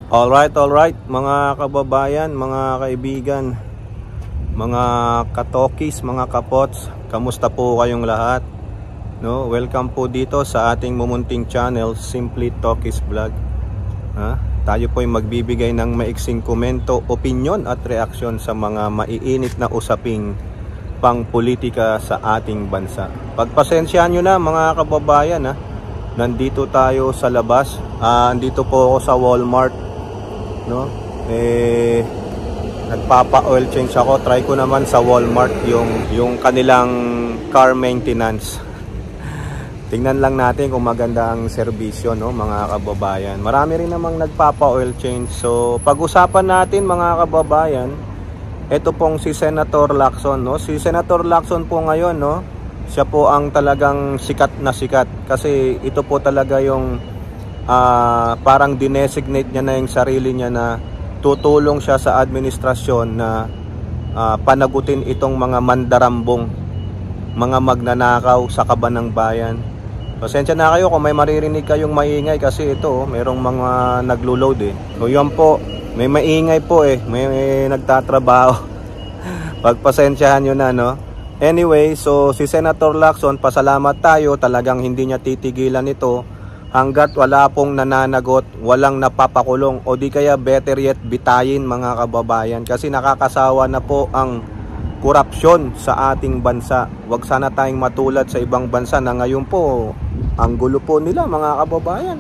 Alright, mga kababayan, mga kaibigan, mga katokis, mga kapots, kamusta po kayong lahat? No, welcome po dito sa ating mumunting channel, Simply Tokis Vlog. Tayo po ay magbibigay ng maiksing komento, opinyon at reaksyon sa mga maiinit na usaping pangpolitika sa ating bansa. Pagpasensyahan nyo na mga kababayan, nandito tayo sa labas. Andito po ako sa Walmart, no? Nagpapa-oil change ako. Try ko naman sa Walmart yung kanilang car maintenance. Tingnan lang natin kung maganda ang serbisyo, no, mga kababayan. Marami rin namang nagpapa-oil change. So, pag-usapan natin mga kababayan, ito pong si Senator Lacson, no? Si Senator Lacson po ngayon, no? Siya po ang talagang sikat na sikat kasi ito po talaga yung parang dinesignate niya na yung sarili niya na tutulong siya sa administrasyon na panagutin itong mga mandarambong, mga magnanakaw sa kaban ng bayan. Pasensya na kayo kung may maririnig kayong maingay kasi ito, merong mga naglo-load eh. So yun po, may maingay po eh, may nagtatrabaho. Pagpasensyahan nyo na, no? Anyway, so si Senator Lacson, pasalamat tayo, talagang hindi niya titigilan ito hanggat wala pong nananagot, walang napapakulong, o di kaya better yet bitayin mga kababayan, kasi nakakasawa na po ang korupsyon sa ating bansa. Huwag sana tayong matulad sa ibang bansa na ngayon po ang gulo po nila mga kababayan.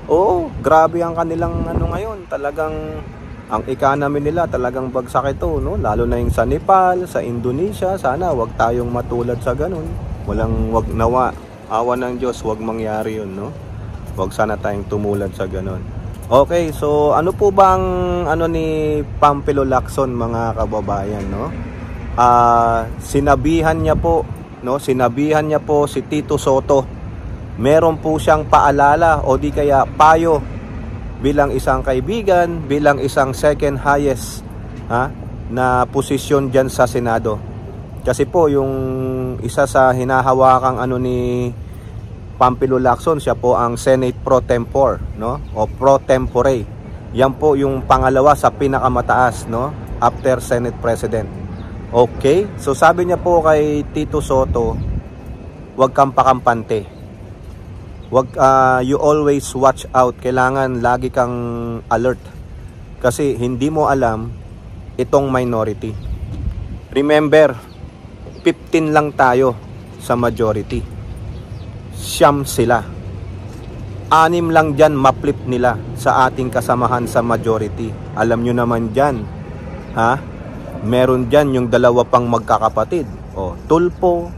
Oo, grabe ang kanilang ngayon, talagang ang economy nila talagang bagsak ito, no? Lalo na yung sa Nepal, sa Indonesia. Sana wag tayong matulad sa ganun. Wag nawa, awa ng Diyos, wag mangyari yun, no? Wag sana tayong tumulad sa ganun. Okay, so ano po bang ni Pampilo Lacson mga kababayan, no? Sinabihan niya po si Tito Soto. Meron po siyang paalala o di kaya payo bilang isang kaibigan, bilang isang second highest na posisyon diyan sa Senado. Kasi po yung isa sa hinahawakang ni Pampilo Lacson, siya po ang Senate Pro Tempore, no? O Pro Tempore. Yan po yung pangalawa sa pinakamataas, no? After Senate President. Okay? So sabi niya po kay Tito Soto, huwag kang pakampante. You always watch out. Kailangan lagi kang alert. Kasi hindi mo alam itong minority. Remember, 15 lang tayo sa majority. Siyam sila. 6 lang dyan maplip nila sa ating kasamahan sa majority. Alam nyo naman dyan, meron dyan yung dalawa pang magkakapatid. Tulfo,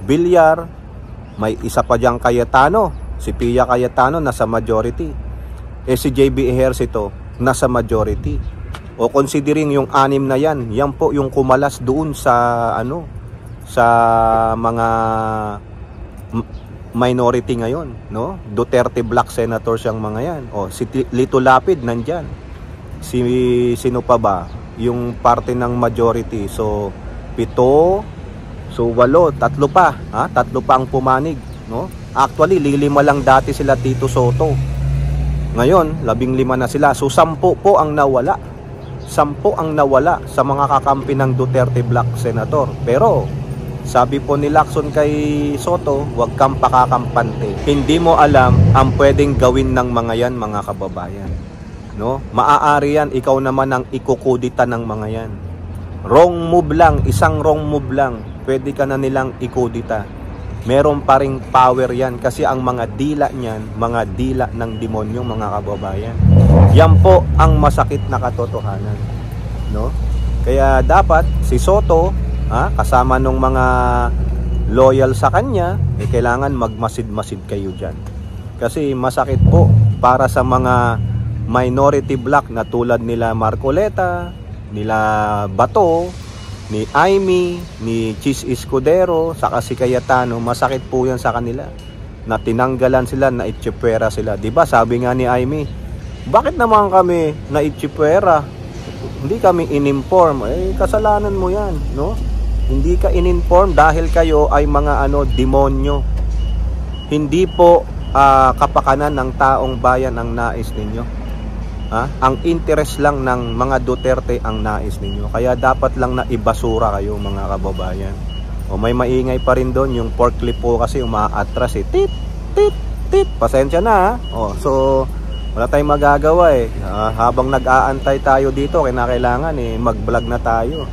Villar, may isa pa dyang Cayetano, si Pia Cayetano nasa majority. Si JB Ejercito nasa majority. Considering yung 6 na yan po yung kumalas doon sa sa mga minority ngayon, no? Duterte Black Senators yung mga yan. Si Lito Lapid nandyan. Sino pa ba? Yung parte ng majority. So 7, so 8, 3 pa, 3 pa ang pumanig, no? Actually, 5 lang dati sila Tito Soto. Ngayon, 15 na sila. So 10 po ang nawala. 10 ang nawala sa mga kakampi ng Duterte Black Senator. Pero sabi po ni Lacson kay Soto, huwag kang pakakampante. Hindi mo alam ang pwedeng gawin ng mga yan, mga kababayan, no? Maaari yan, ikaw naman ang ikukudita ng mga yan. Wrong move lang, isang wrong move lang, pwede ka na nilang ikudita. Meron pa ring power yan kasi ang mga dila niyan, mga dila ng demonyo mga kababayan. Yan po ang masakit na katotohanan, no? Kaya dapat si Soto, kasama nung mga loyal sa kanya, kailangan magmasid-masid kayo dyan. Kasi masakit po para sa mga minority black na tulad nila Marcoleta, nila Bato, ni Amy, ni Chis Escudero, saka si Cayetano. Masakit po yan sa kanila na tinanggalan sila, na itsipwera sila. Diba sabi nga ni Amy, bakit naman kami na itsipwera? Hindi kami in-inform. Kasalanan mo yan, no? Hindi ka in-inform dahil kayo ay mga demonyo. Hindi po kapakanan ng taong bayan ang nais ninyo. Ang interest lang ng mga Duterte ang nais ninyo. Kaya dapat lang na ibasura kayo mga kababayan. O may maingay pa rin doon, yung forklift po kasi umaatras eh. Tit, tit, tit. Pasensya na so wala tayong magagawa eh. Habang nag-aantay tayo dito, kailangan mag-vlog na tayo.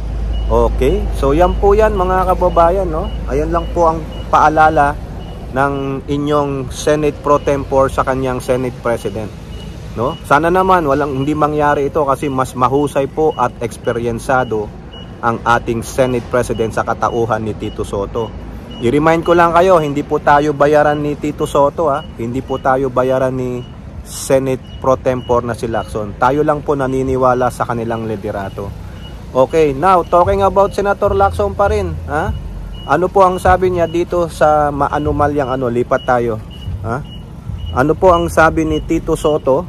Okay, so yan po yan mga kababayan, no? Ayan lang po ang paalala ng inyong Senate Pro Tempore sa kanyang Senate President, no? Sana naman hindi mangyari ito kasi mas mahusay po at eksperyensado ang ating Senate President sa katauhan ni Tito Sotto. I-remind ko lang kayo, hindi po tayo bayaran ni Tito Sotto, hindi po tayo bayaran ni Senate Pro Tempore na si Lacson. Tayo lang po naniniwala sa kanilang liderato. Okay, now talking about Senator Lacson pa rin, ano po ang sabi niya dito sa maanumalyang lipat tayo, ano po ang sabi ni Tito Sotto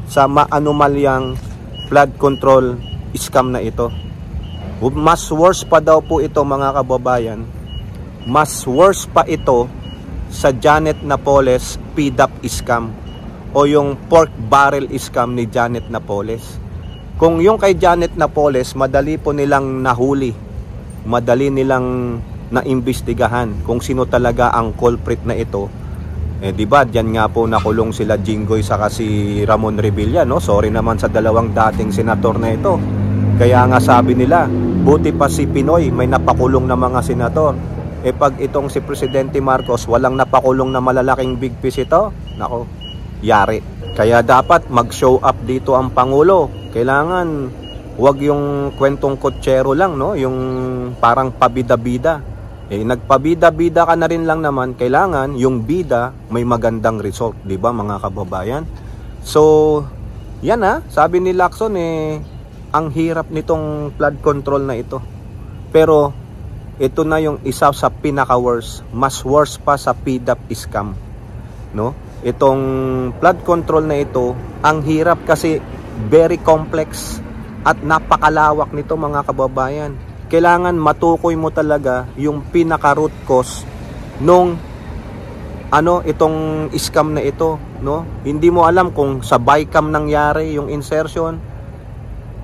sa maanumalyang flood control scam na ito? Mas worse pa daw po ito mga kababayan. Mas worse pa ito sa Janet Napoles PDAP scam o yung pork barrel scam ni Janet Napoles. Kung yung kay Janet Napoles, madali po nilang nahuli, madali nilang naimbestigahan kung sino talaga ang culprit na ito. Di ba, diyan nga po nakulong sila Jinggoy saka si Ramon Revilla, no? Sorry naman sa dalawang dating senator na ito. Kaya nga sabi nila, buti pa si Pinoy may napakulong na mga senator. Pag itong si Presidente Marcos walang napakulong na malalaking big fish ito, nako, yari. Kaya dapat mag-show up dito ang Pangulo. Kailangan wag yung kwentong kotsero lang, no? Yung parang pabida-bida. Nagpabida-bida ka na rin lang naman. Kailangan yung bida may magandang result, di ba mga kababayan? So, yan sabi ni Lacson ang hirap nitong flood control na ito. Pero ito na yung isa sa pinaka-worst. Mas worse pa sa PDAP scam, no? Itong flood control na ito, ang hirap kasi very complex at napakalawak nito mga kababayan. Kailangan matukoy mo talaga yung pinaka-root cause nung itong scam na ito, no? Hindi mo alam kung sa BICAM nangyari yung insertion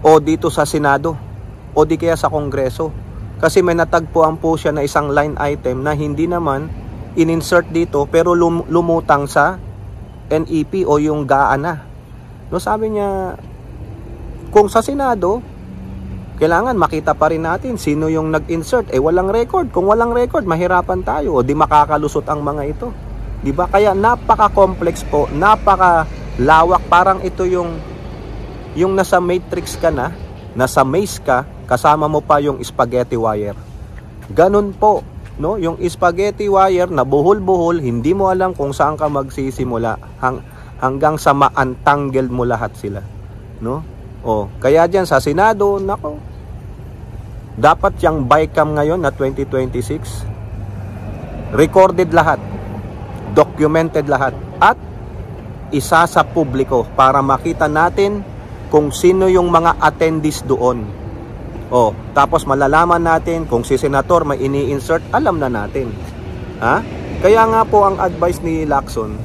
o dito sa Senado o di kaya sa Kongreso. Kasi may natagpuan po siya na isang line item na hindi naman in-insert dito pero lumutang sa NEP o yung GAA. No, sabi niya, kung sa Senado, kailangan makita pa rin natin sino yung nag-insert. Walang record. Kung walang record, mahirapan tayo o di makakalusot ang mga ito. Di ba? Kaya napaka-complex po, napaka-lawak. Parang ito yung nasa matrix ka na, nasa maze ka, kasama mo pa yung spaghetti wire. Ganun po, no? Yung spaghetti wire na buhol-buhol, hindi mo alam kung saan ka magsisimula hanggang sa ma-untangle mo lahat sila, no? Kaya diyan sa Senado, nako, dapat yung BICAM ngayon na 2026 recorded lahat, documented lahat, at isa sa publiko para makita natin kung sino yung mga attendees doon. Tapos malalaman natin kung si senator may ini-insert, alam na natin. Kaya nga po ang advice ni Lacson,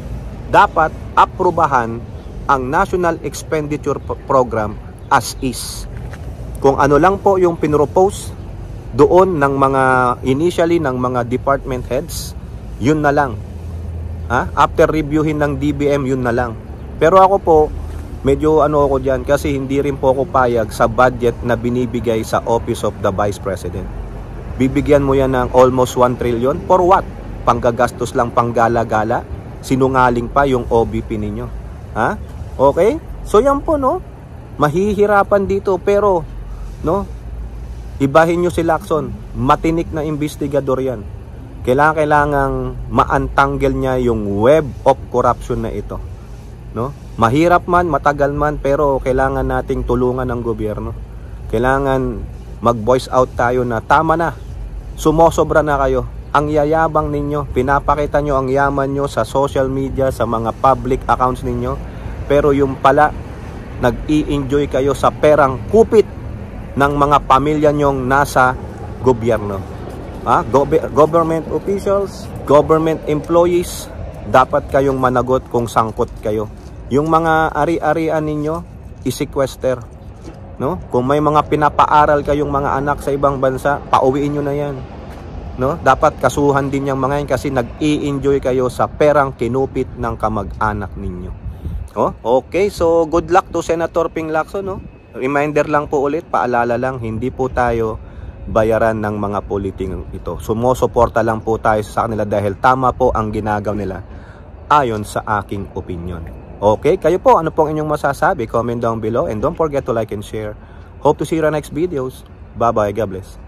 dapat aprubahan ang National Expenditure Program as is. Kung ano lang po yung pinropose doon ng mga initially ng mga department heads, yun na lang. After reviewin ng DBM, yun na lang. Pero ako po, medyo ako dyan kasi hindi rin po ako payag sa budget na binibigay sa Office of the Vice President. Bibigyan mo yan ng almost 1 trillion. For what? Panggagastos lang, panggala-gala? Sinungaling pa yung OBP ninyo. Okay? So yan po, no? Mahihirapan dito pero, no? Ibahin nyo si Lacson. Matinik na investigador yan. Kailangang ma-untangle niya yung web of corruption na ito, no? Mahirap man, matagal man, pero kailangan nating tulungan ng gobyerno. Kailangan mag-voice out tayo na tama na, sumosobra na kayo. Ang yayabang ninyo, pinapakita nyo ang yaman nyo sa social media, sa mga public accounts ninyo, pero yung pala, nag-i-enjoy kayo sa perang kupit ng mga pamilya nyong nasa gobyerno. Government officials, government employees, dapat kayong managot kung sangkot kayo. Yung mga ari-arian ninyo, i-sequester, no? Kung may mga pinapaaral kayong mga anak sa ibang bansa, pauwiin nyo na yan, no? Dapat kasuhan din yung mga yan kasi nag-i-enjoy kayo sa perang kinupit ng kamag-anak ninyo. Oh, okay, so good luck to Senator Ping Lacson, no? Reminder lang po ulit, paalala lang, hindi po tayo bayaran ng mga politing ito. Sumusuporta lang po tayo sa kanila dahil tama po ang ginagawa nila ayon sa aking opinion. Okay, kayo po, ano pong inyong masasabi? Comment down below and don't forget to like and share. Hope to see you in our next videos. Bye bye, God bless.